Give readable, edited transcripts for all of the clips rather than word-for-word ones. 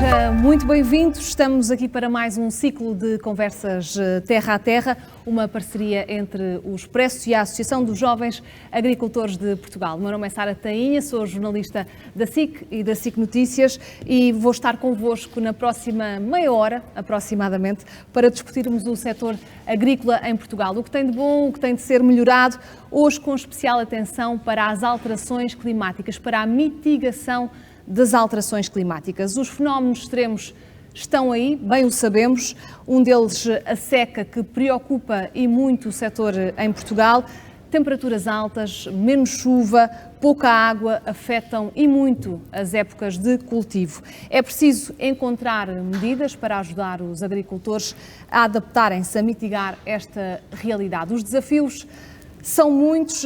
Seja muito bem-vindo. Estamos aqui para mais um ciclo de conversas terra a terra, uma parceria entre o Expresso e a Associação dos Jovens Agricultores de Portugal. O meu nome é Sara Tainha, sou jornalista da SIC e da SIC Notícias e vou estar convosco na próxima meia hora, aproximadamente, para discutirmos o setor agrícola em Portugal. O que tem de bom, o que tem de ser melhorado, hoje com especial atenção para as alterações climáticas, para a mitigação das alterações climáticas. Os fenómenos extremos estão aí, bem o sabemos. Um deles, a seca, que preocupa e muito o setor em Portugal. Temperaturas altas, menos chuva, pouca água afetam e muito as épocas de cultivo. É preciso encontrar medidas para ajudar os agricultores a adaptarem-se, a mitigar esta realidade. Os desafios são muitos,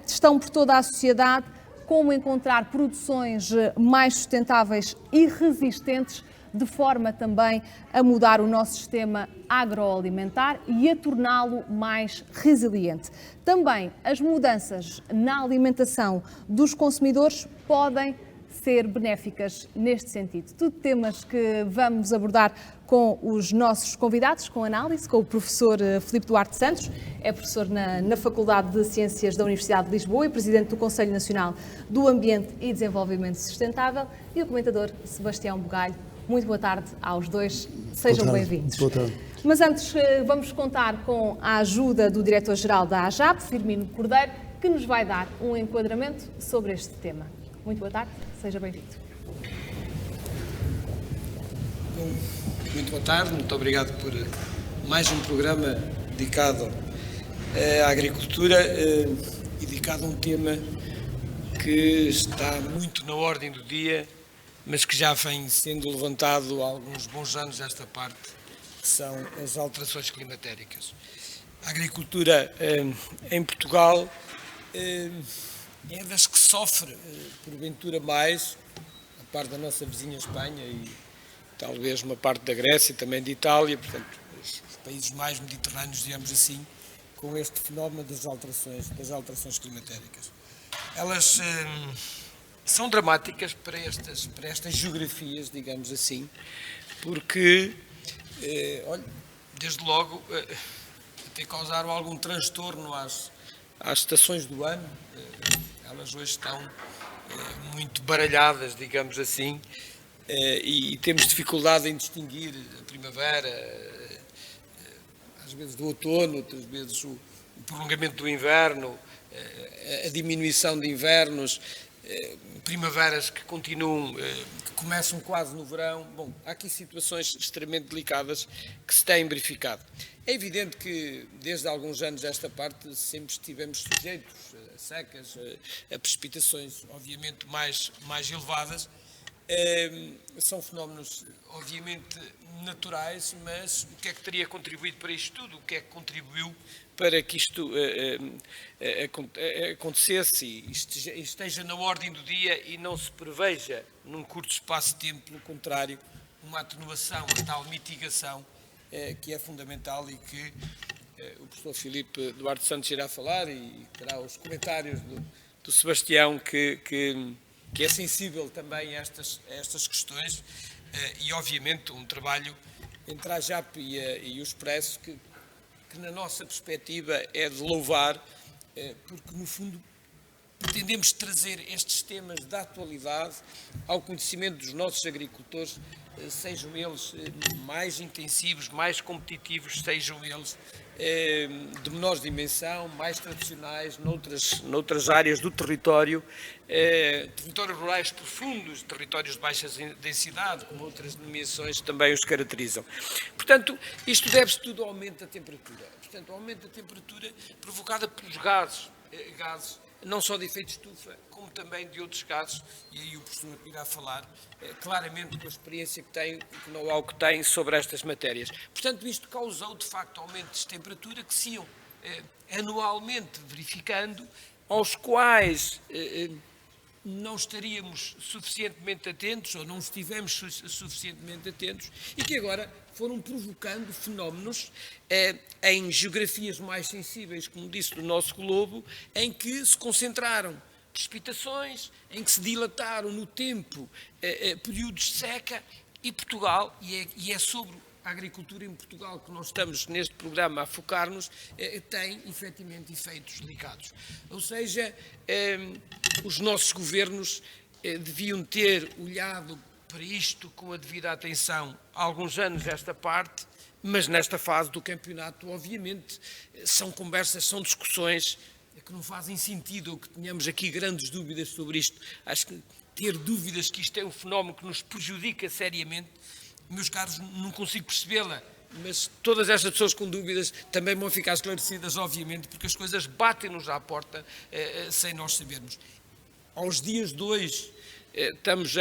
estão por toda a sociedade. Como encontrar produções mais sustentáveis e resistentes, de forma também a mudar o nosso sistema agroalimentar e a torná-lo mais resiliente. Também as mudanças na alimentação dos consumidores podem ser benéficas neste sentido. Tudo temas que vamos abordar com os nossos convidados, com análise, com o professor Filipe Duarte Santos, é professor na Faculdade de Ciências da Universidade de Lisboa e presidente do Conselho Nacional do Ambiente e Desenvolvimento Sustentável, e o comentador Sebastião Bugalho. Muito boa tarde aos dois, sejam bem-vindos. Boa tarde. Mas antes vamos contar com a ajuda do diretor-geral da AJAP, Firmino Cordeiro, que nos vai dar um enquadramento sobre este tema. Muito boa tarde, seja bem-vindo. Muito boa tarde, muito obrigado por mais um programa dedicado à agricultura e dedicado a um tema que está muito na ordem do dia, mas que já vem sendo levantado há alguns bons anos esta parte, que são as alterações climatéricas. A agricultura em Portugal é das que sofre, porventura, mais, a parte da nossa vizinha Espanha e talvez uma parte da Grécia e também de Itália, portanto, os países mais mediterrâneos, digamos assim, com este fenómeno das alterações climatéricas. Elas são dramáticas para estas geografias, digamos assim, porque, olha, desde logo, até causaram algum transtorno às estações do ano. Elas hoje estão muito baralhadas, digamos assim, e temos dificuldade em distinguir a primavera, às vezes do outono, outras vezes o prolongamento do inverno, a diminuição de invernos, primaveras que continuam, que começam quase no verão. Bom, há aqui situações extremamente delicadas que se têm verificado. É evidente que, desde alguns anos esta parte, sempre estivemos sujeitos a secas, a precipitações, obviamente, mais elevadas. São fenómenos, obviamente, naturais, mas o que é que teria contribuído para isto tudo? O que é que contribuiu para que isto acontecesse e esteja na ordem do dia e não se preveja, num curto espaço de tempo, pelo contrário, uma atenuação, uma tal mitigação, que é fundamental e que o professor Filipe Duarte Santos irá falar e terá os comentários do Sebastião, que é sensível também a estas questões, e obviamente um trabalho entre a AJAP e o Expresso que na nossa perspectiva é de louvar, porque no fundo pretendemos trazer estes temas da atualidade ao conhecimento dos nossos agricultores, sejam eles mais intensivos, mais competitivos, sejam eles de menor dimensão, mais tradicionais, noutras áreas do território, territórios rurais profundos, territórios de baixa densidade, como outras denominações também os caracterizam. Portanto, isto deve-se tudo ao aumento da temperatura. Portanto, o aumento da temperatura provocada pelos gases, não só de efeito estufa, como também de outros gases, e aí o professor irá falar claramente com a experiência que tem, o know-how que tem sobre estas matérias. Portanto, isto causou, de facto, aumentos de temperatura que se iam anualmente verificando, aos quais não estaríamos suficientemente atentos, ou não estivemos suficientemente atentos, e que agora foram provocando fenómenos em geografias mais sensíveis, como disse, do nosso globo, em que se concentraram precipitações, em que se dilataram no tempo períodos de seca E Portugal, e é sobre a agricultura em Portugal que nós estamos neste programa a focar-nos, tem efetivamente efeitos ligados. Ou seja, os nossos governos deviam ter olhado para isto com a devida atenção há alguns anos esta parte, mas nesta fase do campeonato, obviamente, são conversas, são discussões que não fazem sentido ou que tenhamos aqui grandes dúvidas sobre isto. Acho que ter dúvidas que isto é um fenómeno que nos prejudica seriamente, meus caros, não consigo percebê-la, mas todas estas pessoas com dúvidas também vão ficar esclarecidas, obviamente, porque as coisas batem-nos à porta sem nós sabermos. Aos dias de hoje, estamos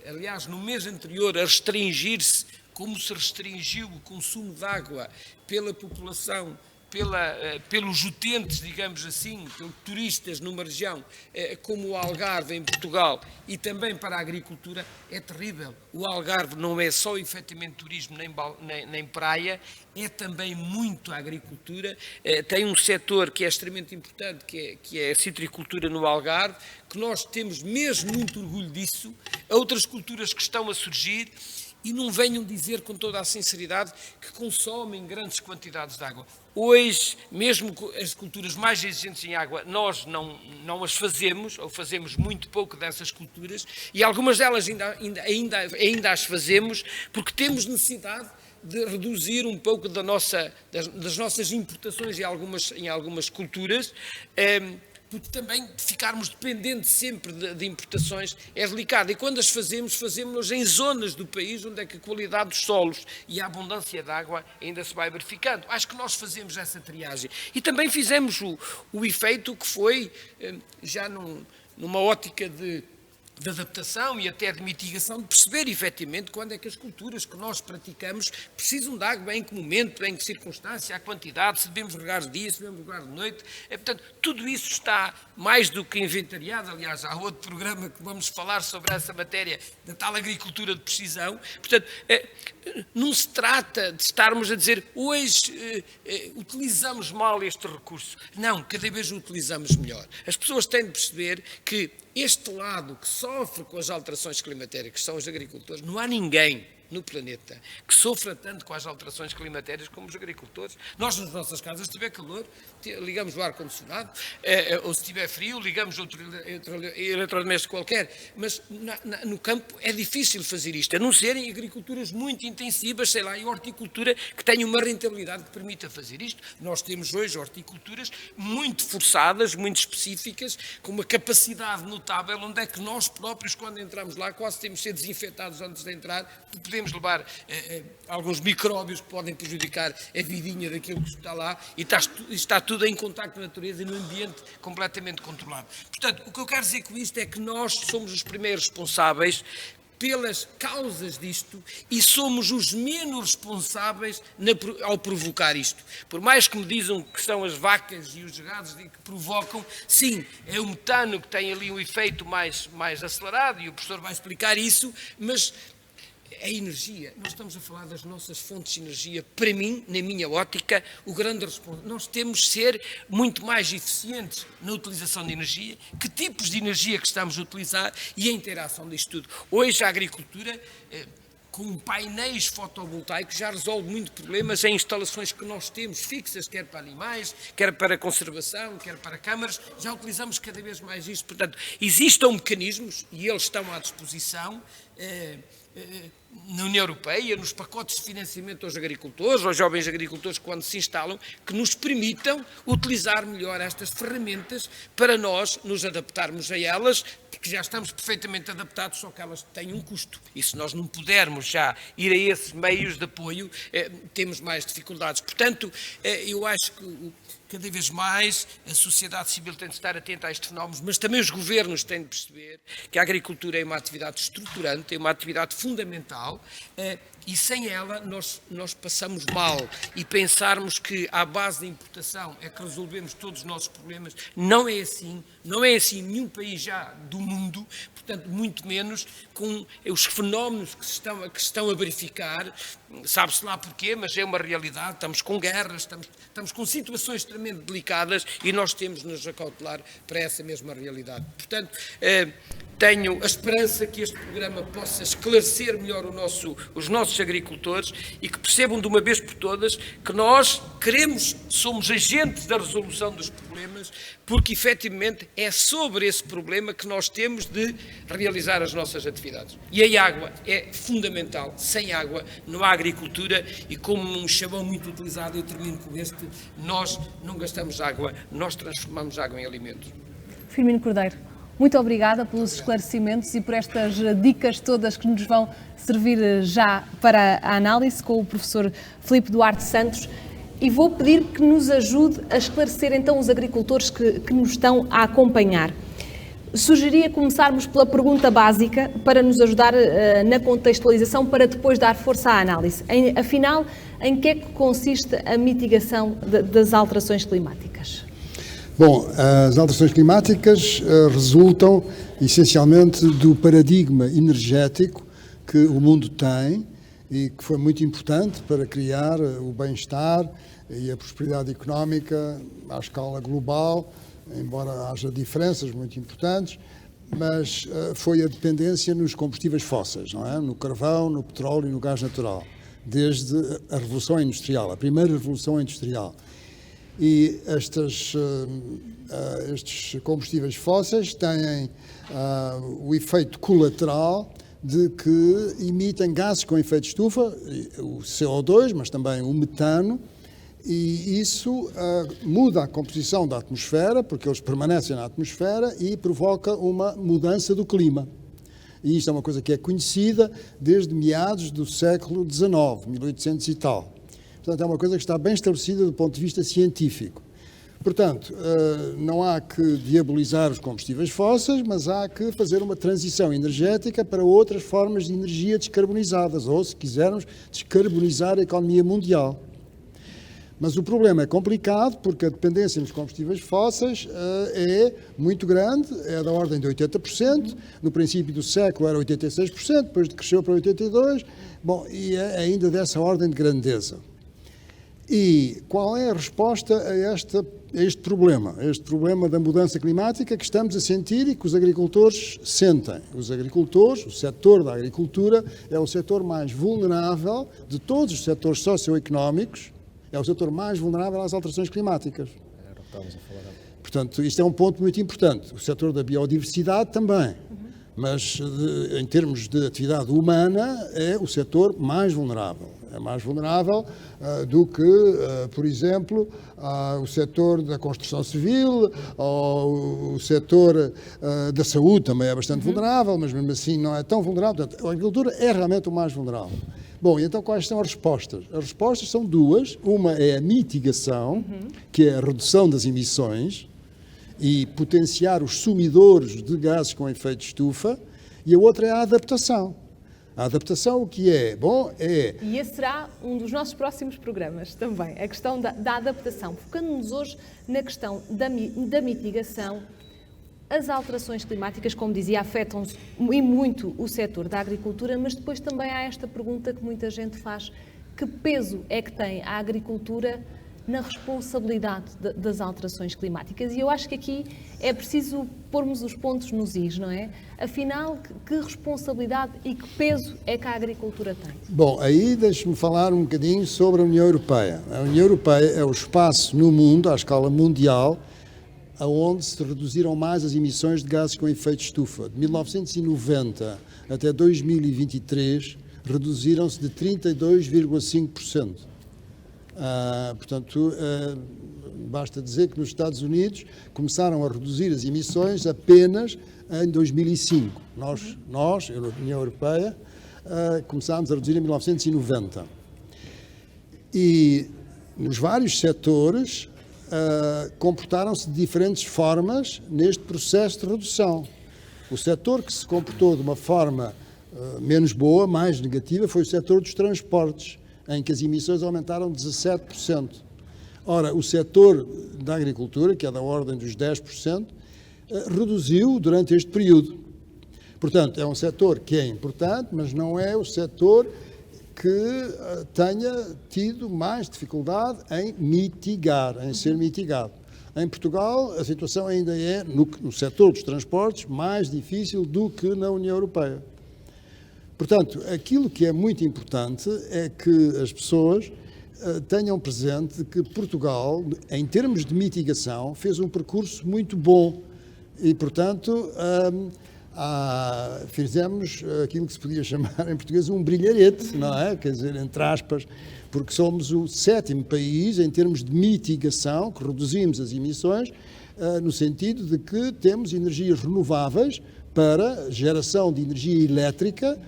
aliás, no mês anterior, a restringir-se, como se restringiu o consumo de água pela população, pelos utentes, digamos assim, pelos turistas numa região como o Algarve em Portugal e também para a agricultura, é terrível. O Algarve não é só efetivamente turismo nem praia, é também muito a agricultura. Tem um setor que é extremamente importante, que é a citricultura no Algarve, que nós temos mesmo muito orgulho disso. Outras culturas que estão a surgir. E não venham dizer com toda a sinceridade que consomem grandes quantidades de água. Hoje, mesmo as culturas mais exigentes em água, nós não as fazemos, ou fazemos muito pouco dessas culturas, e algumas delas ainda as fazemos, porque temos necessidade de reduzir um pouco das nossas importações em algumas culturas, porque também ficarmos dependentes sempre de importações é delicado. E quando as fazemos-las em zonas do país onde é que a qualidade dos solos e a abundância de água ainda se vai verificando. Acho que nós fazemos essa triagem. E também fizemos o efeito que foi, já numa ótica de adaptação e até de mitigação, de perceber efetivamente quando é que as culturas que nós praticamos precisam de água, em que momento, em que circunstância, a quantidade, se devemos regar de dia, se devemos regar de noite. Portanto, tudo isso está mais do que inventariado. Aliás, há outro programa que vamos falar sobre essa matéria, da tal agricultura de precisão. Portanto, não se trata de estarmos a dizer hoje utilizamos mal este recurso. Não, cada vez o utilizamos melhor. As pessoas têm de perceber que este lado que sofre com as alterações climatéricas, que são os agricultores, não há ninguém no planeta que sofra tanto com as alterações climatéricas como os agricultores. Nós, nas nossas casas, se tiver calor, ligamos o ar-condicionado, ou se tiver frio, ligamos outro eletrodoméstico qualquer, mas no campo é difícil fazer isto, a não ser em agriculturas muito intensivas, sei lá, e horticultura que tenha uma rentabilidade que permita fazer isto. Nós temos hoje horticulturas muito forçadas, muito específicas, com uma capacidade notável, onde é que nós próprios, quando entramos lá, quase temos de ser desinfetados antes de entrar, podemos levar alguns micróbios que podem prejudicar a vidinha daquilo que está lá, e está tudo em contacto com a natureza e num ambiente completamente controlado. Portanto, o que eu quero dizer com isto é que nós somos os primeiros responsáveis pelas causas disto e somos os menos responsáveis ao provocar isto. Por mais que me dizam que são as vacas e os gados que provocam, sim, é o metano que tem ali um efeito mais acelerado, e o professor vai explicar isso, mas a energia, nós estamos a falar das nossas fontes de energia. Para mim, na minha ótica, o grande responsável, nós temos de ser muito mais eficientes na utilização de energia, que tipos de energia que estamos a utilizar e a interação disto tudo. Hoje a agricultura, com painéis fotovoltaicos, já resolve muito problemas em instalações que nós temos fixas, quer para animais, quer para conservação, quer para câmaras, já utilizamos cada vez mais isto. Portanto, existem mecanismos, e eles estão à disposição, na União Europeia, nos pacotes de financiamento aos agricultores, aos jovens agricultores quando se instalam, que nos permitam utilizar melhor estas ferramentas para nós nos adaptarmos a elas, porque já estamos perfeitamente adaptados, só que elas têm um custo. E se nós não pudermos já ir a esses meios de apoio, temos mais dificuldades. Portanto, eu acho que cada vez mais a sociedade civil tem de estar atenta a estes fenómenos, mas também os governos têm de perceber que a agricultura é uma atividade estruturante, é uma atividade fundamental, e sem ela nós passamos mal, e pensarmos que à base da importação é que resolvemos todos os nossos problemas, não é assim em nenhum país já do mundo, portanto muito menos com os fenómenos que estão a verificar, sabe-se lá porquê, mas é uma realidade. Estamos com guerras, estamos com situações extremamente delicadas, e nós temos de nos acautelar para essa mesma realidade. Portanto, Tenho a esperança que este programa possa esclarecer melhor os nossos agricultores e que percebam de uma vez por todas que nós somos agentes da resolução dos problemas, porque efetivamente é sobre esse problema que nós temos de realizar as nossas atividades. E a água é fundamental. Sem água não há agricultura e, como um chavão muito utilizado, eu termino com este, nós não gastamos água, nós transformamos água em alimentos. Firmino Cordeiro, muito obrigada pelos esclarecimentos e por estas dicas todas que nos vão servir já para a análise com o professor Filipe Duarte Santos. E vou pedir que nos ajude a esclarecer então os agricultores que nos estão a acompanhar. Sugeria começarmos pela pergunta básica para nos ajudar na contextualização, para depois dar força à análise. Afinal, em que é que consiste a mitigação das alterações climáticas? Bom, as alterações climáticas resultam essencialmente do paradigma energético que o mundo tem e que foi muito importante para criar o bem-estar e a prosperidade económica à escala global, embora haja diferenças muito importantes, mas foi a dependência nos combustíveis fósseis, não é? No carvão, no petróleo e no gás natural, desde a Revolução Industrial, a primeira Revolução Industrial. E estes combustíveis fósseis têm o efeito colateral de que emitem gases com efeito de estufa, o CO2, mas também o metano, e isso muda a composição da atmosfera, porque eles permanecem na atmosfera e provoca uma mudança do clima. E isto é uma coisa que é conhecida desde meados do século XIX, 1800 e tal. Portanto, é uma coisa que está bem estabelecida do ponto de vista científico. Portanto, não há que diabolizar os combustíveis fósseis, mas há que fazer uma transição energética para outras formas de energia descarbonizadas, ou, se quisermos, descarbonizar a economia mundial. Mas o problema é complicado, porque a dependência nos combustíveis fósseis é muito grande, é da ordem de 80%, no princípio do século era 86%, depois cresceu para 82%, bom, e é ainda dessa ordem de grandeza. E qual é a resposta a este problema? Este problema da mudança climática que estamos a sentir e que os agricultores sentem. Os agricultores, o setor da agricultura, é o setor mais vulnerável de todos os setores socioeconómicos, é o setor mais vulnerável às alterações climáticas. Portanto, isto é um ponto muito importante. O setor da biodiversidade também. Mas, em termos de atividade humana, é o setor mais vulnerável. É mais vulnerável do que, por exemplo, o setor da construção civil, ou o setor da saúde também é bastante vulnerável, mas mesmo assim não é tão vulnerável. Portanto, a agricultura é realmente o mais vulnerável. Bom, e então quais são as respostas? As respostas são duas. Uma é a mitigação, que é a redução das emissões, e potenciar os sumidores de gases com efeito de estufa, e a outra é a adaptação. A adaptação, o que é? Bom, é... E esse será um dos nossos próximos programas também, a questão da adaptação. Focando-nos hoje na questão da mitigação, as alterações climáticas, como dizia, afetam e muito o setor da agricultura, mas depois também há esta pergunta que muita gente faz: que peso é que tem a agricultura na responsabilidade das alterações climáticas? E eu acho que aqui é preciso pormos os pontos nos is, não é? Afinal, que responsabilidade e que peso é que a agricultura tem? Bom, aí deixe-me falar um bocadinho sobre a União Europeia. A União Europeia é o espaço no mundo, à escala mundial, onde se reduziram mais as emissões de gases com efeito de estufa. De 1990 até 2023, reduziram-se de 32,5%. Portanto, basta dizer que nos Estados Unidos começaram a reduzir as emissões apenas em 2005. Nós, a União Europeia, começámos a reduzir em 1990. E nos vários setores comportaram-se de diferentes formas neste processo de redução. O setor que se comportou de uma forma menos boa, mais negativa, foi o setor dos transportes, em que as emissões aumentaram 17%. Ora, o setor da agricultura, que é da ordem dos 10%, reduziu durante este período. Portanto, é um setor que é importante, mas não é o setor que tenha tido mais dificuldade em mitigar, em ser mitigado. Em Portugal, a situação ainda é, no setor dos transportes, mais difícil do que na União Europeia. Portanto, aquilo que é muito importante é que as pessoas tenham presente que Portugal, em termos de mitigação, fez um percurso muito bom e, portanto, fizemos aquilo que se podia chamar em português um brilharete, não é? Quer dizer, entre aspas, porque somos o 7º país em termos de mitigação, que reduzimos as emissões, no sentido de que temos energias renováveis para geração de energia elétrica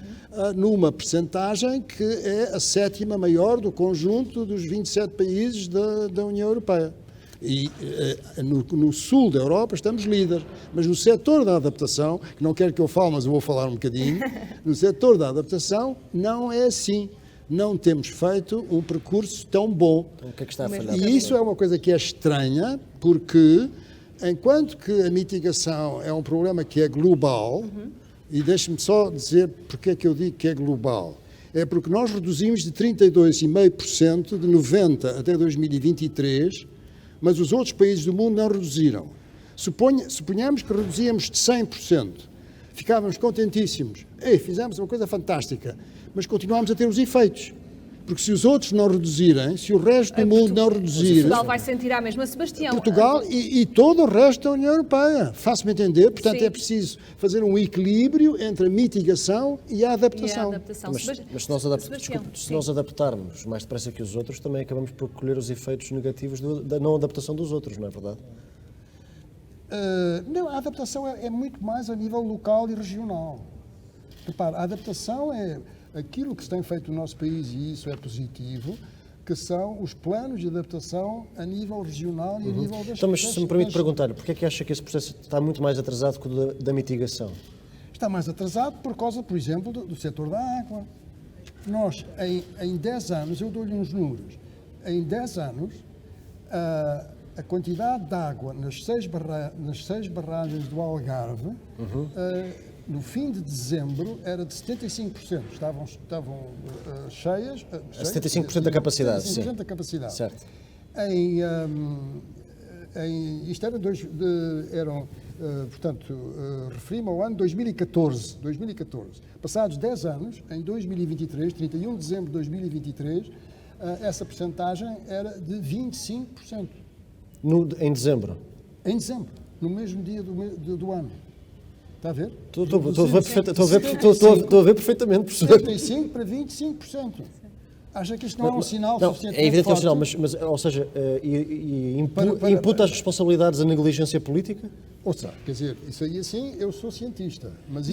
numa percentagem que é a 7ª maior do conjunto dos 27 países da União Europeia. E no sul da Europa estamos líderes, mas no setor da adaptação, que não quero que eu fale, mas eu vou falar um bocadinho, no setor da adaptação não é assim. Não temos feito um percurso tão bom. Então, o que é que está a falhar? E isso é uma coisa que é estranha, porque enquanto que a mitigação é um problema que é global, e deixe-me só dizer porque é que eu digo que é global. É porque nós reduzimos de 32,5% de 90 até 2023, mas os outros países do mundo não reduziram. Suponhamos que reduzíamos de 100%. Ficávamos contentíssimos. Fizemos uma coisa fantástica, mas continuamos a ter os efeitos. Porque se os outros não reduzirem, se o resto do mundo não reduzir... Portugal vai sentir a mesma, Sebastião. Portugal e todo o resto da União Europeia. Faço-me entender. Portanto, Sim. É preciso fazer um equilíbrio entre a mitigação e a adaptação. Mas se nós adaptarmos mais depressa que os outros, também acabamos por colher os efeitos negativos da não adaptação dos outros, não é verdade? Não, a adaptação é muito mais a nível local e regional. Repare, a adaptação é aquilo que se tem feito no nosso país, e isso é positivo, que são os planos de adaptação a nível regional e a nível das... Então, mas se me permite perguntar, porquê é que acha que esse processo está muito mais atrasado que o da mitigação? Está mais atrasado por causa, por exemplo, do setor da água. Nós, em 10 anos, eu dou-lhe uns números, em 10 anos, a quantidade de água nas 6 barragens do Algarve, no fim de dezembro, era de 75%. Estavam cheias. 75% da capacidade, 75% sim. da capacidade. Certo. Isto referi-me ao ano 2014. Passados 10 anos, em 2023, 31 de dezembro de 2023, essa percentagem era de 25%. Em dezembro? Em dezembro, no mesmo dia do ano. Está a ver? Estou a ver perfeitamente, professor. 75% para 25%. Acha que isto não é um sinal suficiente? É evidente que é um sinal, mas ou seja, imputa as responsabilidades à negligência política? Ou será? Quer dizer, isso aí assim, eu sou cientista. Mas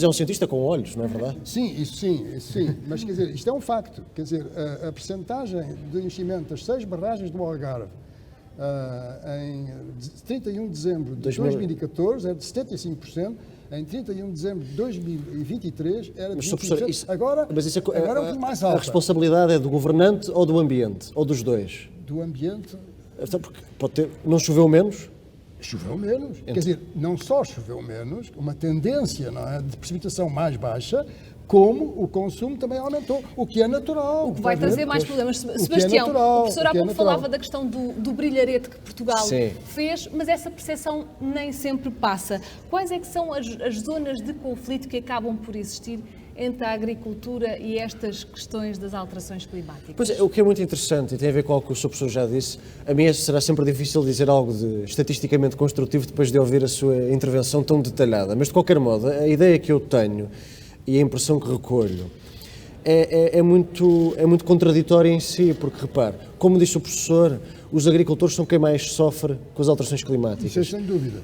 é um cientista com olhos, não é verdade? Sim, isso sim. Mas quer dizer, isto é um facto. Quer dizer, a percentagem de enchimento das 6 barragens do Algarve em 31 de dezembro de 2014 era de 75%, em 31 de dezembro de 2023 era de 25%. Agora é um pouco mais alta. A responsabilidade é do governante ou do ambiente? Ou dos dois? Do ambiente. Não choveu menos? Choveu menos. Quer dizer, não só choveu menos, uma tendência, não é, de precipitação mais baixa, como o consumo também aumentou, o que é natural. O que vai trazer mais problemas. Sebastião, o professor há pouco falava da questão do brilharete que Portugal fez, mas essa percepção nem sempre passa. Quais é que são as zonas de conflito que acabam por existir entre a agricultura e estas questões das alterações climáticas? Pois é, o que é muito interessante e tem a ver com o que o Sr. Professor já disse, a mim será sempre difícil dizer algo estatisticamente construtivo depois de ouvir a sua intervenção tão detalhada, mas de qualquer modo, a ideia que eu tenho e a impressão que recolho é muito contraditória em si, porque, repare, como disse o professor, os agricultores são quem mais sofre com as alterações climáticas. Isso é sem dúvida.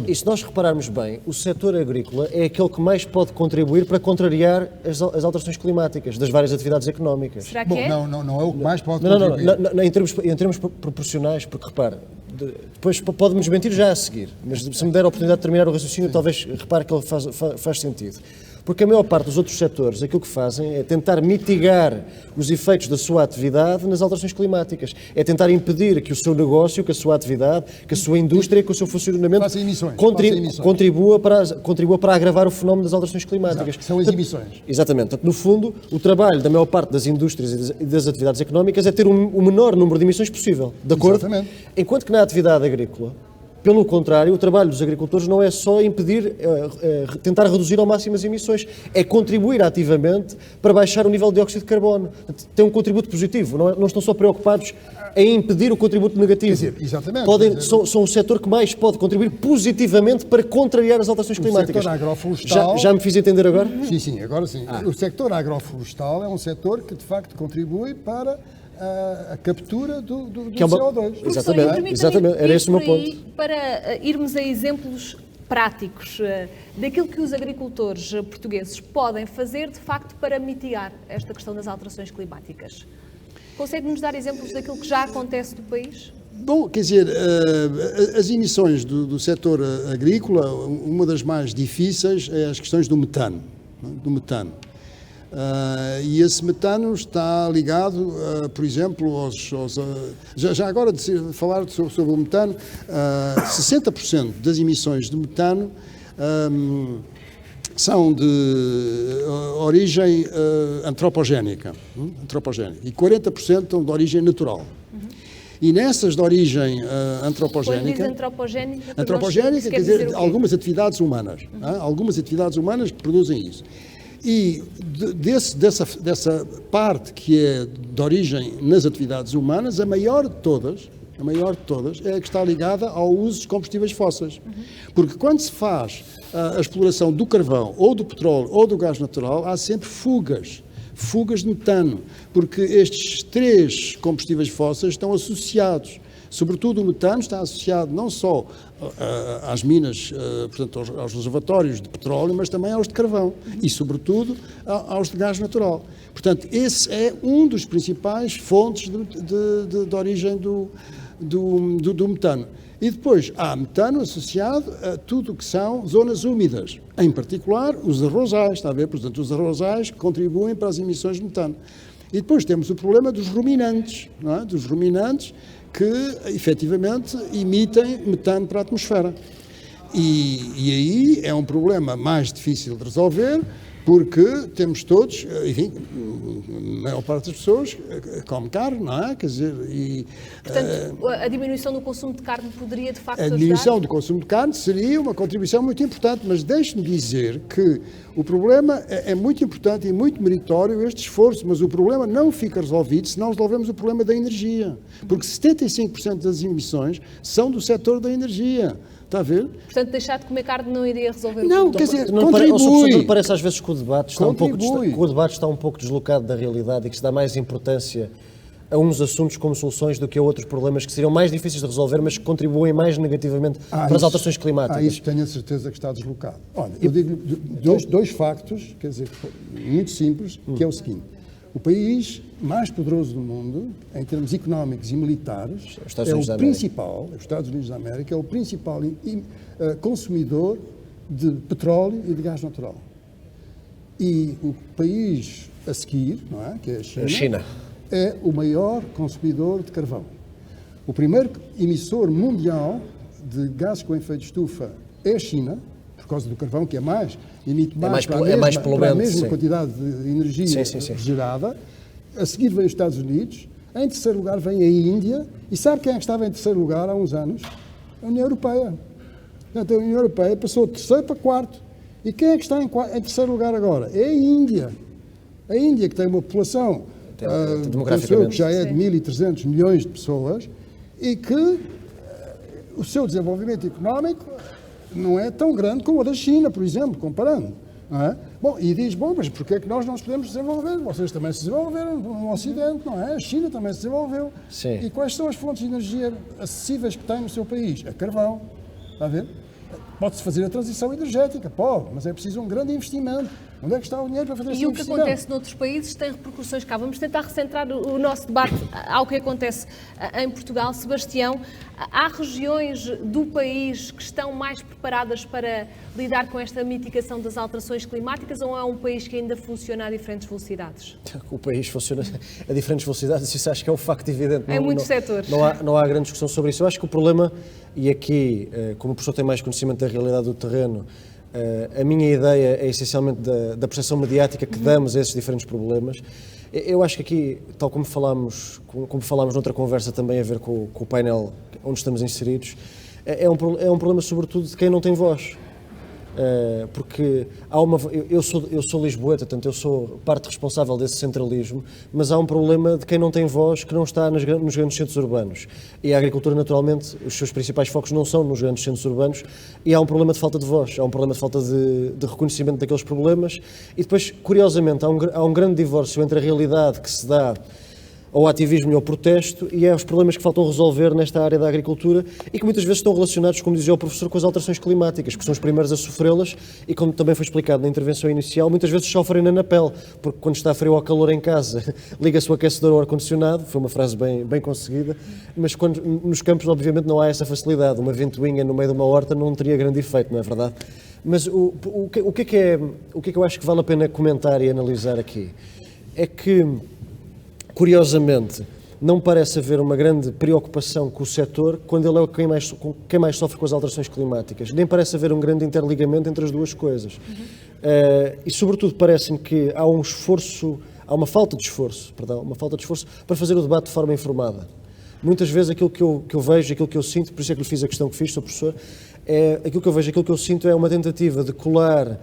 E se nós repararmos bem, o setor agrícola é aquele que mais pode contribuir para contrariar as alterações climáticas das várias atividades económicas. Será que é? Não é o que mais pode contribuir. Não, em termos proporcionais, porque, repare, depois pode-me desmentir já a seguir, mas se me der a oportunidade de terminar o raciocínio, talvez repare que ele faz sentido. Porque a maior parte dos outros setores, aquilo que fazem é tentar mitigar os efeitos da sua atividade nas alterações climáticas. É tentar impedir que o seu negócio, que a sua atividade, que a sua indústria, que o seu funcionamento contribua para agravar o fenómeno das alterações climáticas. Exato, são as emissões. Exatamente. Portanto, no fundo, o trabalho da maior parte das indústrias e das atividades económicas é ter o menor número de emissões possível. De acordo? Exatamente. Enquanto que na atividade agrícola, pelo contrário, o trabalho dos agricultores não é só impedir, tentar reduzir ao máximo as emissões, é contribuir ativamente para baixar o nível de dióxido de carbono. Tem um contributo positivo, não estão só preocupados em impedir o contributo negativo. Quer dizer, exatamente. São o setor que mais pode contribuir positivamente para contrariar as alterações climáticas. O setor agroflorestal... Já me fiz entender agora? Sim, agora sim. O setor agroflorestal é um setor que, de facto, contribui para a captura do CO2. Exatamente. Era esse o meu ponto. Para irmos a exemplos práticos daquilo que os agricultores portugueses podem fazer, de facto, para mitigar esta questão das alterações climáticas. Consegue-nos dar exemplos daquilo que já acontece no país? Bom, quer dizer, as emissões do setor agrícola, uma das mais difíceis é as questões do metano. E esse metano está ligado, por exemplo, já agora de falar sobre o metano, 60% das emissões de metano são de origem antropogénica e 40% são de origem natural. E nessas de origem antropogénica, quer dizer algumas atividades humanas, algumas atividades humanas que produzem isso. E dessa parte que é de origem nas atividades humanas, a maior de todas é a que está ligada ao uso de combustíveis fósseis. Porque quando se faz a exploração do carvão, ou do petróleo, ou do gás natural, há sempre fugas de metano, porque estes três combustíveis fósseis estão associados. Sobretudo o metano está associado não só às minas, portanto aos reservatórios de petróleo, mas também aos de carvão e, sobretudo, aos de gás natural. Portanto, esse é um dos principais fontes de origem do metano. E depois há metano associado a tudo o que são zonas úmidas, em particular os arrozais, está a ver? Portanto, os arrozais contribuem para as emissões de metano. E depois temos o problema dos ruminantes, não é? Dos ruminantes que, efetivamente, emitem metano para a atmosfera. E aí é um problema mais difícil de resolver, porque temos todos, enfim, a maior parte das pessoas come carne, não é? Quer dizer, portanto, a diminuição do consumo de carne poderia, de facto, ajudar? A diminuição do consumo de carne seria uma contribuição muito importante, mas deixe-me dizer que o problema é muito importante e muito meritório este esforço, mas o problema não fica resolvido se não resolvemos o problema da energia, porque 75% das emissões são do setor da energia. Está a ver? Portanto, deixar de comer carne não iria resolver o problema. Não, quer dizer, contribui. Parece às vezes que o debate está um pouco deslocado da realidade e que se dá mais importância a uns assuntos como soluções do que a outros problemas que seriam mais difíceis de resolver, mas que contribuem mais negativamente para as alterações climáticas. Isso tenho a certeza que está deslocado. Olha, eu digo dois factos, quer dizer, muito simples, que é o seguinte. O país mais poderoso do mundo, em termos económicos e militares, é o principal, os Estados Unidos da América, é o principal consumidor de petróleo e de gás natural. E o país a seguir, não é, que é a China, é o maior consumidor de carvão. O primeiro emissor mundial de gases com efeito de estufa é a China, por causa do carvão, que emite mais para a mesma quantidade de energia gerada. A seguir vem os Estados Unidos, em terceiro lugar vem a Índia, e sabe quem é que estava em terceiro lugar há uns anos? A União Europeia. Portanto, a União Europeia passou de terceiro para quarto. E quem é que está em terceiro lugar agora? É a Índia. A Índia, que tem uma população que já é de 1.300 milhões de pessoas, e que o seu desenvolvimento económico não é tão grande como o da China, por exemplo, comparando. Não é? Bom, e diz, mas porquê é que nós não nos podemos desenvolver? Vocês também se desenvolveram no Ocidente, não é? A China também se desenvolveu. Sim. E quais são as fontes de energia acessíveis que tem no seu país? É carvão. Está a ver? Pode-se fazer a transição energética, pode, mas é preciso um grande investimento. Onde é que está o dinheiro para fazer essa E o que investigação? acontece noutros países tem repercussões cá. Vamos tentar recentrar o nosso debate ao que acontece em Portugal. Sebastião, há regiões do país que estão mais preparadas para lidar com esta mitigação das alterações climáticas ou é um país que ainda funciona a diferentes velocidades? O país funciona a diferentes velocidades, isso acho que é um facto evidente. Em muitos setores. Não há grande discussão sobre isso. Eu acho que o problema, e aqui, como o professor tem mais conhecimento da realidade do terreno, a minha ideia é essencialmente da percepção mediática que damos a esses diferentes problemas. Eu acho que aqui, tal como falámos noutra conversa também a ver com o painel onde estamos inseridos, é um problema sobretudo de quem não tem voz. Porque eu sou lisboeta, portanto eu sou parte responsável desse centralismo, mas há um problema de quem não tem voz, que não está nos grandes centros urbanos. E a agricultura, naturalmente, os seus principais focos não são nos grandes centros urbanos, e há um problema de falta de voz, há um problema de falta de reconhecimento daqueles problemas, e depois, curiosamente, há um grande divórcio entre a realidade que se dá ao ativismo e ao protesto e aos problemas que faltam resolver nesta área da agricultura e que muitas vezes estão relacionados, como dizia o professor, com as alterações climáticas, que são os primeiros a sofrê-las e, como também foi explicado na intervenção inicial, muitas vezes sofrem na pele, porque quando está frio ou calor em casa, liga-se o aquecedor ou ar-condicionado, foi uma frase bem conseguida, mas nos campos, obviamente, não há essa facilidade. Uma ventoinha no meio de uma horta não teria grande efeito, não é verdade? Mas o que é que eu acho que vale a pena comentar e analisar aqui? É que, curiosamente, não parece haver uma grande preocupação com o setor quando ele é quem mais sofre com as alterações climáticas. Nem parece haver um grande interligamento entre as duas coisas. E, sobretudo, parece-me que há uma falta de esforço para fazer o debate de forma informada. Muitas vezes aquilo que eu vejo, aquilo que eu sinto, por isso é que lhe fiz a questão que fiz, Sr. Professor, aquilo que eu vejo, aquilo que eu sinto é uma tentativa de colar...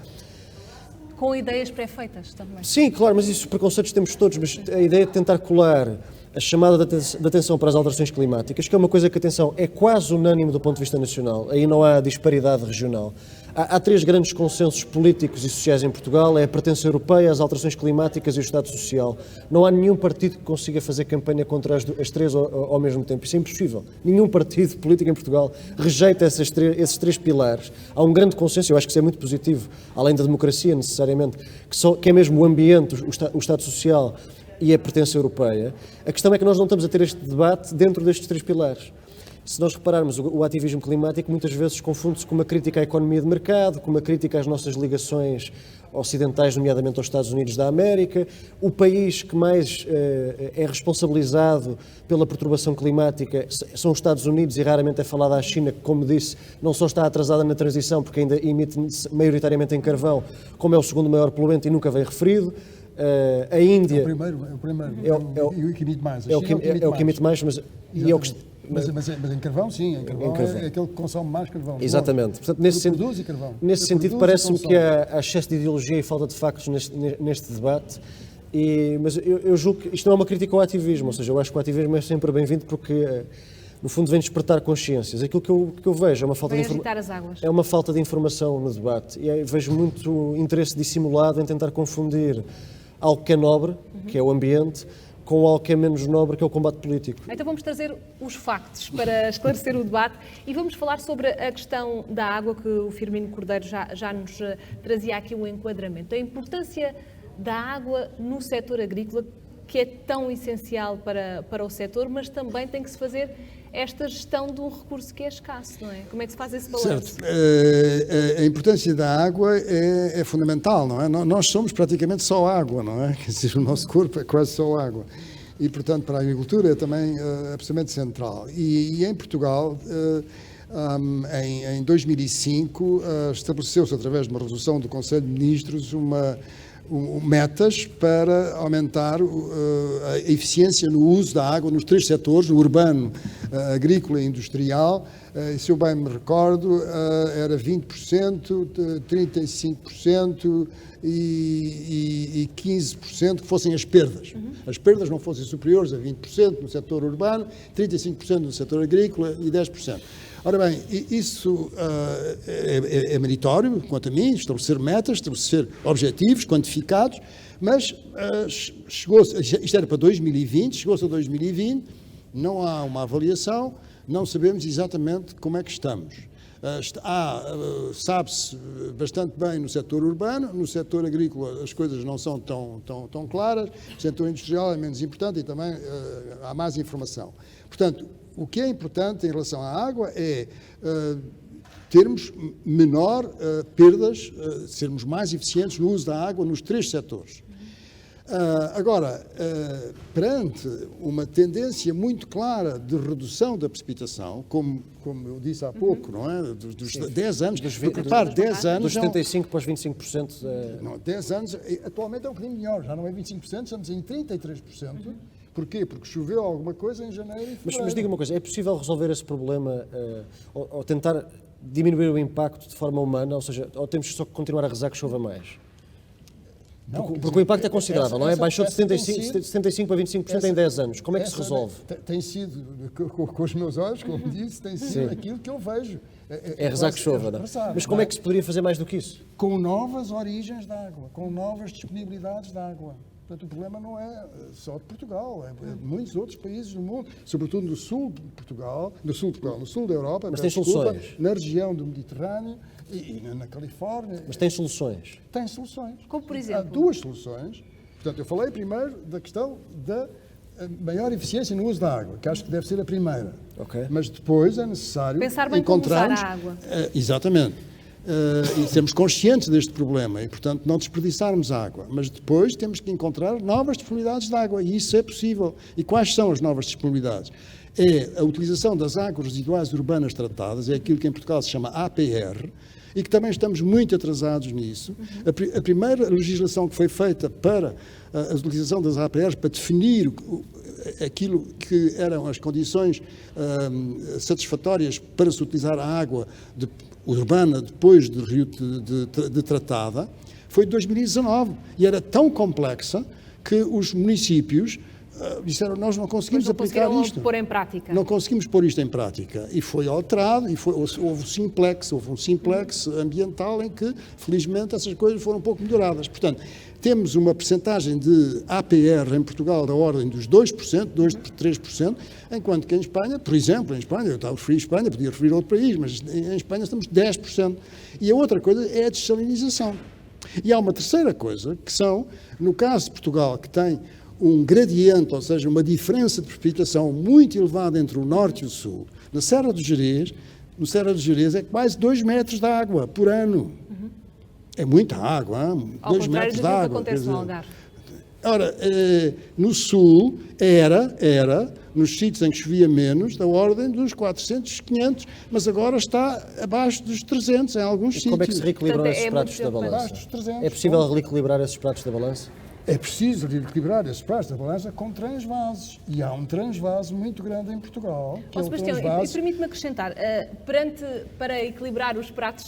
Com ideias pré-feitas também. Sim, claro, mas isso preconceitos temos todos, mas a ideia de tentar colar a chamada de atenção para as alterações climáticas, que é uma coisa que, atenção, é quase unânime do ponto de vista nacional, aí não há disparidade regional. Há três grandes consensos políticos e sociais em Portugal, é a pertença europeia, as alterações climáticas e o Estado Social. Não há nenhum partido que consiga fazer campanha contra as três ao mesmo tempo, isso é impossível. Nenhum partido político em Portugal rejeita esses três pilares. Há um grande consenso, eu acho que isso é muito positivo, além da democracia necessariamente, que é mesmo o ambiente, o Estado Social e a pertença europeia. A questão é que nós não estamos a ter este debate dentro destes três pilares. Se nós repararmos, o ativismo climático muitas vezes confunde-se com uma crítica à economia de mercado, com uma crítica às nossas ligações ocidentais, nomeadamente aos Estados Unidos da América. O país que mais é responsabilizado pela perturbação climática são os Estados Unidos e raramente é falado à China, que, como disse, não só está atrasada na transição, porque ainda emite maioritariamente em carvão, como é o segundo maior poluente e nunca veio referido. A Índia... É o primeiro. E o que emite mais. É o que emite mais, mas em carvão, sim. Em carvão. É aquele que consome mais carvão. Exatamente. Portanto, nesse sentido, parece-me que há excesso de ideologia e falta de factos neste debate. Mas eu julgo que isto não é uma crítica ao ativismo, ou seja, eu acho que o ativismo é sempre bem-vindo porque, no fundo, vem despertar consciências. Aquilo que eu vejo é uma falta uma falta de informação no debate. E vejo muito interesse dissimulado em tentar confundir algo que é nobre, que é o ambiente, com algo que é menos nobre, que é o combate político. Então vamos trazer os factos para esclarecer o debate e vamos falar sobre a questão da água, que o Firmino Cordeiro já nos trazia aqui um enquadramento. A importância da água no setor agrícola, que é tão essencial para o setor, mas também tem que se fazer esta gestão de um recurso que é escasso, não é? Como é que se faz esse balanço? Certo. A importância da água é fundamental, não é? Nós somos praticamente só água, não é? Quer dizer, o nosso corpo é quase só água. E, portanto, para a agricultura é também absolutamente central. E em Portugal, em 2005, estabeleceu-se, através de uma resolução do Conselho de Ministros, metas para aumentar a eficiência no uso da água nos três setores, o urbano, agrícola e industrial. Se eu bem me recordo, era 20%, 35% e 15% que fossem as perdas. As perdas não fossem superiores a 20% no setor urbano, 35% no setor agrícola e 10%. Ora bem, isso é meritório, quanto a mim, estabelecer metas, estabelecer objetivos quantificados, mas isto era para 2020, chegou-se a 2020, não há uma avaliação, não sabemos exatamente como é que estamos. Sabe-se bastante bem no setor urbano, no setor agrícola as coisas não são tão claras, no setor industrial é menos importante e também há mais informação. Portanto, o que é importante em relação à água é termos menor perdas, sermos mais eficientes no uso da água nos 3 setores. Agora, perante uma tendência muito clara de redução da precipitação, como eu disse há pouco, não é? Dos 10 anos, repare, 10 anos... Dos 75% para os 25%... Não, 10 anos, atualmente é um bocadinho melhor, já não é 25%, estamos em 33%. Porquê? Porque choveu alguma coisa em janeiro e fevereiro. Mas diga uma coisa, é possível resolver esse problema ou tentar diminuir o impacto de forma humana, ou seja, ou temos só que continuar a rezar que chova mais? Porque o impacto é considerável, não é? Baixou de 75% para 25% em 10 anos. Como é que se resolve? Tem sido, com os meus olhos, como disse, tem sido aquilo que eu vejo. É rezar que chova, não é? Mas como é que se poderia fazer mais do que isso? Com novas origens de água, com novas disponibilidades de água. Portanto, o problema não é só de Portugal, é de muitos outros países do mundo, sobretudo no sul de Portugal, no sul da Europa, mas tem soluções. Na região do Mediterrâneo e na Califórnia. Mas tem soluções? Tem soluções. Como, por exemplo? Há 2 soluções. Portanto, eu falei primeiro da questão da maior eficiência no uso da água, que acho que deve ser a primeira. Okay. Mas depois é necessário pensar bem como usar a água. Exatamente. E sermos conscientes deste problema e, portanto, não desperdiçarmos água. Mas depois temos que encontrar novas disponibilidades de água e isso é possível. E quais são as novas disponibilidades? É a utilização das águas residuais urbanas tratadas, é aquilo que em Portugal se chama APR, e que também estamos muito atrasados nisso. A primeira legislação que foi feita para a utilização das APRs, para definir aquilo que eram as condições satisfatórias para se utilizar a água urbana depois de tratada, foi de 2019 e era tão complexa que os municípios disseram, nós não conseguimos aplicar isto. Pôr em prática. Não conseguimos pôr isto em prática. E foi alterado, e houve um simplex ambiental em que, felizmente, essas coisas foram um pouco melhoradas. Portanto, temos uma percentagem de APR em Portugal da ordem dos 2%, 3%, enquanto que em Espanha, por exemplo, eu estava a referir a Espanha, podia referir a outro país, mas em Espanha estamos 10%. E a outra coisa é a dessalinização. E há uma terceira coisa, que são, no caso de Portugal, que tem um gradiente, ou seja, uma diferença de precipitação muito elevada entre o norte e o sul. Na Serra do Gerês é quase 2 metros de água por ano. É muita água, 2 metros de água. Acontece no Algarve. Ora, no sul era, nos sítios em que chovia menos, da ordem dos 400, 500, mas agora está abaixo dos 300 em alguns sítios. Como é que se reequilibram esses pratos da balança? É possível reequilibrar esses pratos da balança? É preciso equilibrar esses pratos da balança com transvases. E há um transvase muito grande em Portugal. Sebastião, e permite-me acrescentar, para equilibrar os pratos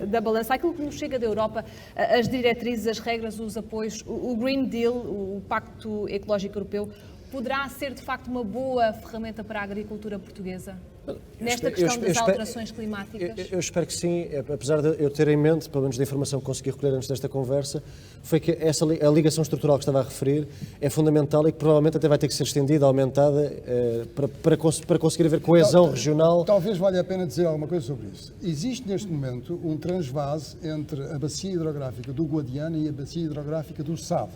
da balança, aquilo que nos chega da Europa, as diretrizes, as regras, os apoios, o Green Deal, o Pacto Ecológico Europeu, poderá ser de facto uma boa ferramenta para a agricultura portuguesa? Nesta questão das alterações climáticas? Eu espero que sim, apesar de eu ter em mente, pelo menos da informação que consegui recolher antes desta conversa, foi que a ligação estrutural que estava a referir é fundamental e que provavelmente até vai ter que ser estendida, aumentada, para conseguir haver coesão regional. Talvez valha a pena dizer alguma coisa sobre isso. Existe neste momento um transvase entre a bacia hidrográfica do Guadiana e a bacia hidrográfica do Sado.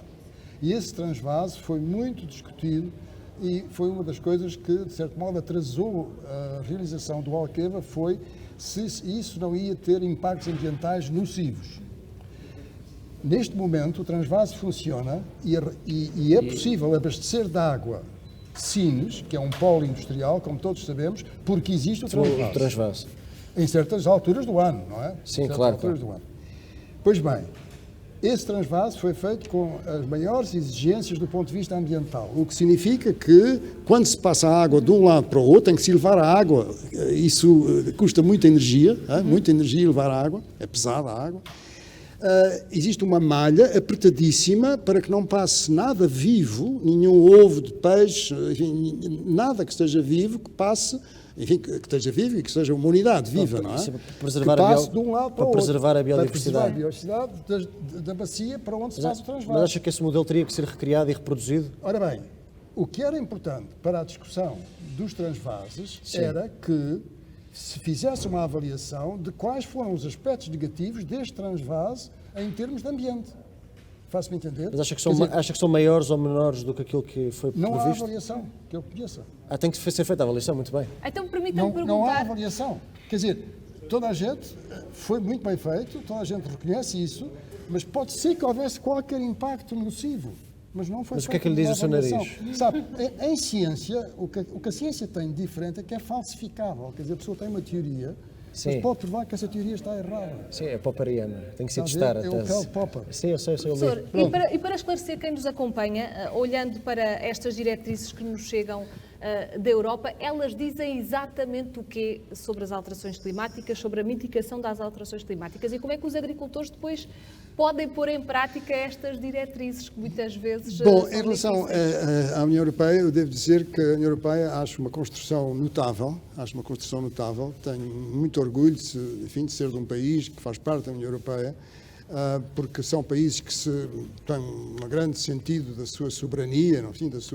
E esse transvase foi muito discutido e foi uma das coisas que, de certo modo, atrasou a realização do Alqueva, foi se isso não ia ter impactos ambientais nocivos. Neste momento, o transvase funciona e é possível abastecer de água Sines, que é um polo industrial, como todos sabemos, porque existe o transvase. Em certas alturas do ano, não é? Sim, claro. Do ano. Pois bem, esse transvase foi feito com as maiores exigências do ponto de vista ambiental, o que significa que, quando se passa a água de um lado para o outro, tem que se levar a água. Isso custa muita energia levar a água, é pesada a água. Existe uma malha apertadíssima para que não passe nada vivo, nenhum ovo de peixe, enfim, nada que esteja vivo que passe, enfim, que esteja vivo e que seja uma unidade viva, não é? Que passe de um lado para o outro. Preservar a biodiversidade. Para preservar a biodiversidade da bacia para onde se faz o transvase. Mas acha que esse modelo teria que ser recriado e reproduzido? Ora bem, o que era importante para a discussão dos transvases era que se fizesse uma avaliação de quais foram os aspectos negativos deste transvase em termos de ambiente. Faço-me entender? Mas acha que são maiores ou menores do que aquilo que foi previsto? Não há avaliação que eu conheça. Tem que ser feita a avaliação, muito bem. Então, permitam-me perguntar... Não há avaliação. Quer dizer, toda a gente, foi muito bem feito, toda a gente reconhece isso, mas pode ser que houvesse qualquer impacto nocivo. Mas não foi. Mas o que é que lhe diz o seu nariz? Sabe, em ciência, o que a ciência tem de diferente é que é falsificável. Quer dizer, a pessoa tem uma teoria, Sim. mas pode provar que essa teoria está errada. Sim, é popperiana. Tem que se Está a testar ver? a É o tese. Karl Popper. Sim, eu sei o Professor, mesmo. e para esclarecer quem nos acompanha, olhando para estas diretrizes que nos chegam da Europa, elas dizem exatamente o quê sobre as alterações climáticas, sobre a mitigação das alterações climáticas e como é que os agricultores depois podem pôr em prática estas diretrizes que muitas vezes Bom, são em relação difíceis? à União Europeia, eu devo dizer que a União Europeia acho uma construção notável, tenho muito orgulho de ser de um país que faz parte da União Europeia, porque são países que têm um grande sentido da sua soberania, enfim, das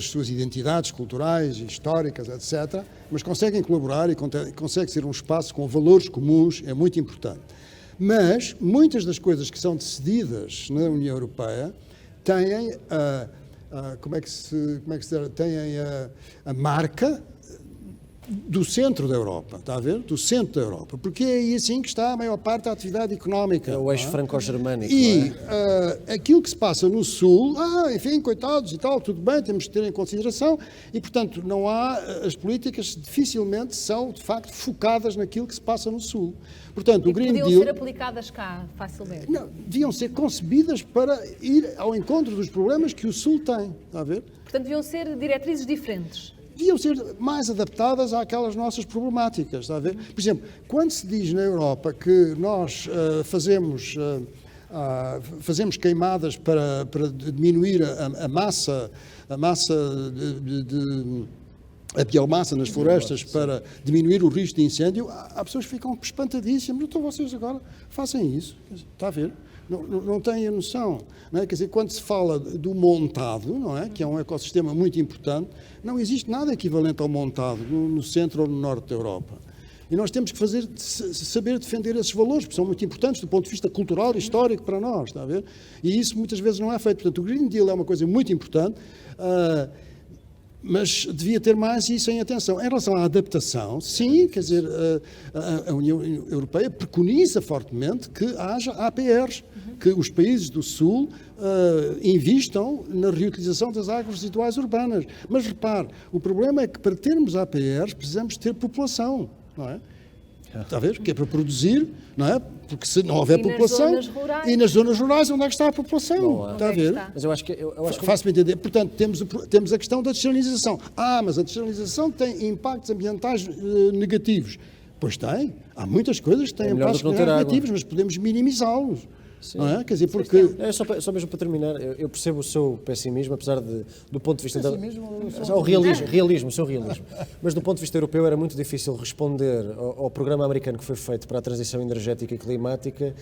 suas identidades culturais, históricas, etc., mas conseguem colaborar e conseguem ser um espaço com valores comuns, é muito importante. Mas muitas das coisas que são decididas na União Europeia têm têm a marca do centro da Europa, está a ver? Do centro da Europa, porque é aí assim que está a maior parte da atividade económica. É o eixo franco-germânico. E aquilo que se passa no Sul, enfim, coitados e tal, tudo bem, temos que ter em consideração, e portanto não há, as políticas dificilmente são de facto focadas naquilo que se passa no Sul. Portanto, o Green Podiam Deal... ser aplicadas cá facilmente. Não, deviam ser concebidas para ir ao encontro dos problemas que o Sul tem, está a ver? Portanto, deviam ser diretrizes diferentes. Deviam ser mais adaptadas àquelas nossas problemáticas, está a ver? Por exemplo, quando se diz na Europa que nós fazemos queimadas para diminuir a biomassa nas florestas para diminuir o risco de incêndio, há pessoas que ficam espantadíssimas. Então vocês agora fazem isso, está a ver? Não têm a noção, não é? Quer dizer, quando se fala do montado, não é? Que é um ecossistema muito importante, não existe nada equivalente ao montado no centro ou no norte da Europa. E nós temos que saber defender esses valores, porque são muito importantes do ponto de vista cultural e histórico para nós, está a ver? E isso muitas vezes não é feito. Portanto, o Green Deal é uma coisa muito importante, mas devia ter mais isso em atenção. Em relação à adaptação, sim, quer dizer, a União Europeia preconiza fortemente que haja APRs, que os países do Sul invistam na reutilização das águas residuais urbanas. Mas repare, o problema é que para termos APRs precisamos ter população, não é? Está a ver? Que é para produzir, não é? Porque se não houver população... E nas zonas rurais, onde é que está a população? Está a ver? Mas eu acho que... Faço-me entender. Portanto, temos a questão da desalinização. Mas a desalinização tem impactos ambientais negativos. Pois tem. Há muitas coisas que têm impactos negativos, mas podemos minimizá-los. Sim. Não é? Quer dizer, porque... Só mesmo para terminar, eu percebo o seu pessimismo, apesar do ponto de vista... O realismo. Mas do ponto de vista europeu era muito difícil responder ao programa americano que foi feito para a transição energética e climática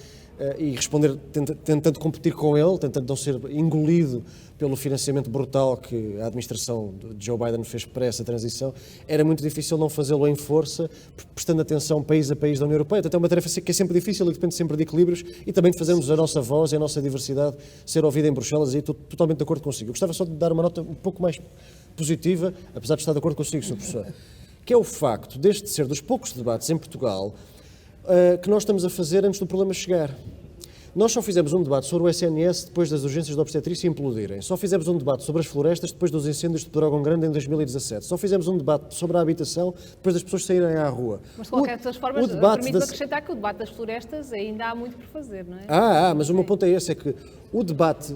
e responder tentando competir com ele, tentando não ser engolido pelo financiamento brutal que a administração de Joe Biden fez para essa transição. Era muito difícil não fazê-lo em força, prestando atenção país a país da União Europeia. Portanto, é uma tarefa que é sempre difícil e depende sempre de equilíbrios e também de fazermos a nossa voz e a nossa diversidade ser ouvida em Bruxelas, e estou totalmente de acordo consigo. Eu gostava só de dar uma nota um pouco mais positiva, apesar de estar de acordo consigo, Sr. Professor, que é o facto deste ser dos poucos debates em Portugal que nós estamos a fazer antes do problema chegar. Nós só fizemos um debate sobre o SNS depois das urgências de obstetrícia implodirem. Só fizemos um debate sobre as florestas depois dos incêndios de Pedrógão Grande em 2017. Só fizemos um debate sobre a habitação depois das pessoas saírem à rua. Mas de qualquer das formas, permite-me acrescentar que o debate das florestas ainda há muito por fazer, não é? Mas o meu ponto é esse, é que o debate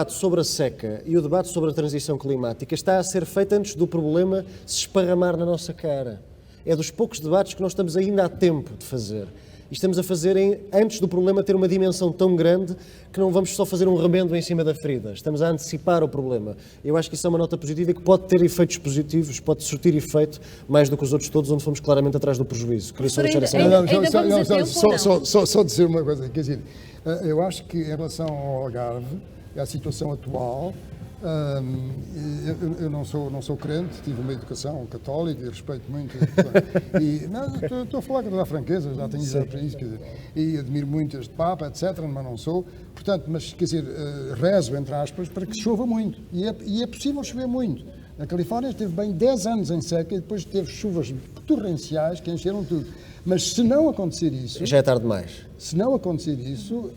sobre a seca e o debate sobre a transição climática está a ser feito antes do problema se esparramar na nossa cara. É dos poucos debates que nós estamos ainda a tempo de fazer. E estamos a fazer antes do problema ter uma dimensão tão grande que não vamos só fazer um remendo em cima da ferida. Estamos a antecipar o problema. Eu acho que isso é uma nota positiva e que pode ter efeitos positivos, pode surtir efeito mais do que os outros todos, onde fomos claramente atrás do prejuízo. Queria só deixar só dizer uma coisa, quer dizer, eu acho que em relação ao Algarve, à situação atual, Eu não sou crente, tive uma educação católica e respeito muito. Estou a falar com toda a franqueza, já tenho idade para isso, quer dizer, e admiro muito este Papa, etc., mas não sou. Portanto, mas quer dizer, rezo, entre aspas, para que chova muito. E é possível chover muito. A Califórnia esteve bem 10 anos em seca e depois teve chuvas torrenciais que encheram tudo. Mas se não acontecer isso... Já é tarde demais. Se não acontecer isso,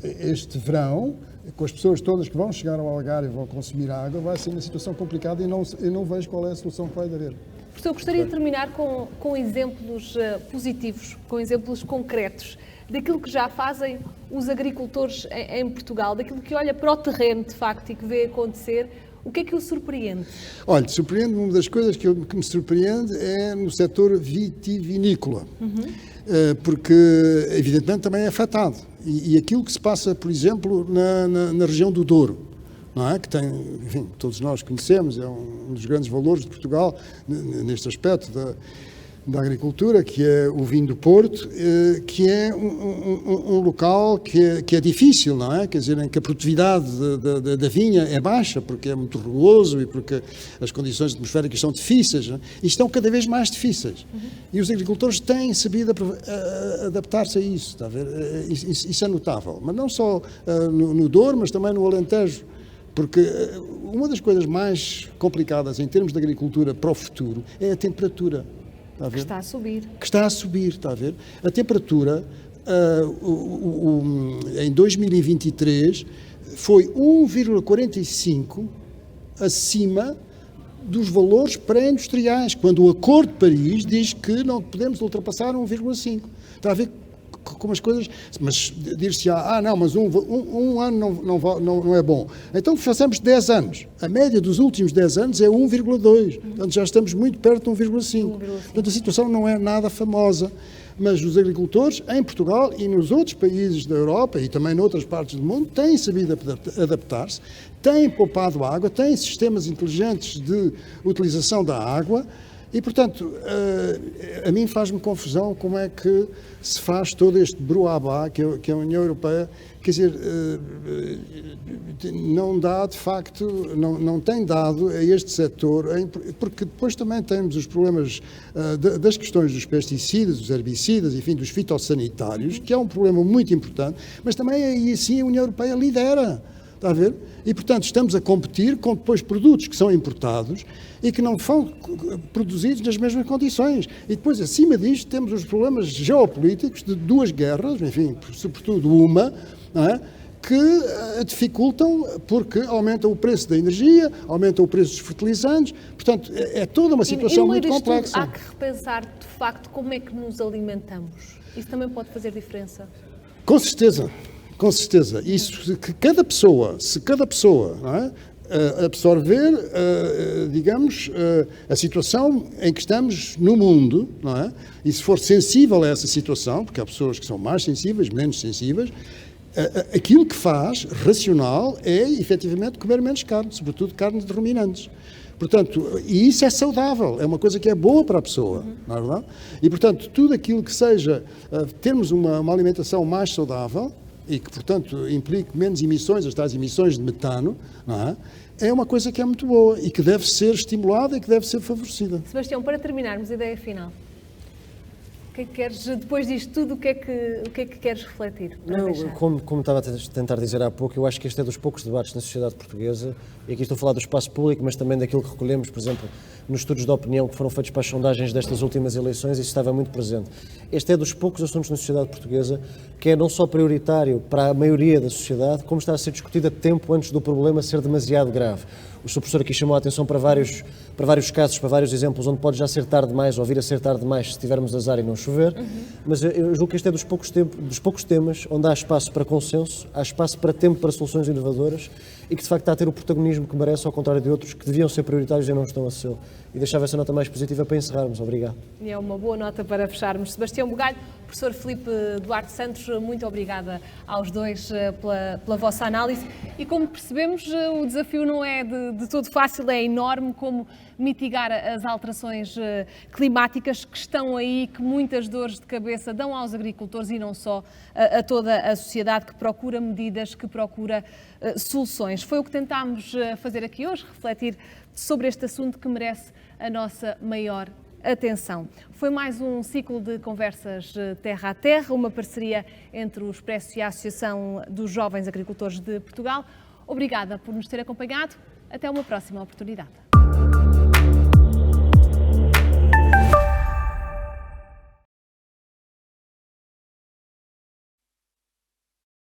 este verão, com as pessoas todas que vão chegar ao Algarve e vão consumir água, vai ser uma situação complicada e eu não vejo qual é a solução que vai haver. Professor, gostaria de terminar com exemplos positivos, com exemplos concretos, daquilo que já fazem os agricultores em Portugal, daquilo que olha para o terreno, de facto, e que vê acontecer. O que é que o surpreende? Olha, surpreende-me, uma das coisas que me surpreende é no setor vitivinícola. Porque, evidentemente, também é afetado. E aquilo que se passa, por exemplo, na região do Douro, não é? Que tem, enfim, todos nós conhecemos, é um dos grandes valores de Portugal neste aspecto da agricultura, que é o vinho do Porto, que é um local que é difícil, não é? Quer dizer, em que a produtividade da vinha é baixa, porque é muito rugoso e porque as condições atmosféricas são difíceis, não é? E estão cada vez mais difíceis. E os agricultores têm sabido adaptar-se a isso, está a ver? Isso é notável. Mas não só no Douro, mas também no Alentejo. Porque uma das coisas mais complicadas em termos de agricultura para o futuro é a temperatura. Que está a subir. Que está a subir, está a ver? A temperatura, em 2023, foi 1,45 acima dos valores pré-industriais, quando o Acordo de Paris diz que não podemos ultrapassar 1,5. Está a ver como as coisas... Mas dir-se-á, não, mas um ano não é bom. Então façamos 10 anos. A média dos últimos 10 anos é 1,2. Portanto, já estamos muito perto de 1,5. Portanto, a situação não é nada famosa. Mas os agricultores, em Portugal e nos outros países da Europa e também noutras partes do mundo, têm sabido adaptar-se, têm poupado água, têm sistemas inteligentes de utilização da água. E, portanto, a mim faz-me confusão como é que se faz todo este bruabá que a União Europeia, quer dizer, não dá, de facto, não tem dado a este setor, porque depois também temos os problemas das questões dos pesticidas, dos herbicidas, enfim, dos fitossanitários, que é um problema muito importante, mas também aí sim a União Europeia lidera. Está a ver? E, portanto, estamos a competir com depois produtos que são importados e que não são produzidos nas mesmas condições. E depois, acima disto, temos os problemas geopolíticos de duas guerras, enfim, sobretudo uma, não é? Que dificultam porque aumenta o preço da energia, aumenta o preço dos fertilizantes. Portanto, é toda uma situação muito complexa. Tudo, há que repensar, de facto, como é que nos alimentamos. Isso também pode fazer diferença? Com certeza. Com certeza. Isso, que cada pessoa, se cada pessoa, não é, absorver, digamos, a situação em que estamos no mundo, não é, e se for sensível a essa situação, porque há pessoas que são mais sensíveis, menos sensíveis, aquilo que faz, racional, é, efetivamente, comer menos carne, sobretudo carne de ruminantes. Portanto, e isso é saudável, é uma coisa que é boa para a pessoa, não é verdade? E, portanto, tudo aquilo que seja termos uma alimentação mais saudável, e que, portanto, implique menos emissões, as tais emissões de metano, não é uma coisa que é muito boa e que deve ser estimulada e que deve ser favorecida. Sebastião, para terminarmos, a ideia final. O que é que queres, depois disto tudo, o que é que queres refletir? Como estava a tentar dizer há pouco, eu acho que este é dos poucos debates na sociedade portuguesa, e aqui estou a falar do espaço público, mas também daquilo que recolhemos, por exemplo, nos estudos de opinião que foram feitos para as sondagens destas últimas eleições, isso estava muito presente. Este é dos poucos assuntos na sociedade portuguesa que é não só prioritário para a maioria da sociedade, como está a ser discutido a tempo antes do problema ser demasiado grave. O Sr. Professor aqui chamou a atenção para vários casos, para vários exemplos, onde pode já ser tarde demais ou vir a ser tarde demais se tivermos azar e não chover, mas eu julgo que este é dos poucos temas onde há espaço para consenso, há espaço para tempo para soluções inovadoras e que de facto está a ter o protagonismo que merece, ao contrário de outros que deviam ser prioritários e não estão a ser. E deixava essa nota mais positiva para encerrarmos. Obrigado. E é uma boa nota para fecharmos. Sebastião Bugalho, professor Filipe Duarte Santos, muito obrigada aos dois pela vossa análise. E como percebemos, o desafio não é de todo fácil, é enorme, como mitigar as alterações climáticas que estão aí, que muitas dores de cabeça dão aos agricultores e não só, a toda a sociedade que procura medidas, que procura soluções. Foi o que tentámos fazer aqui hoje, refletir sobre este assunto que merece a nossa maior atenção. Foi mais um ciclo de conversas terra a terra, uma parceria entre o Expresso e a Associação dos Jovens Agricultores de Portugal. Obrigada por nos ter acompanhado. Até uma próxima oportunidade.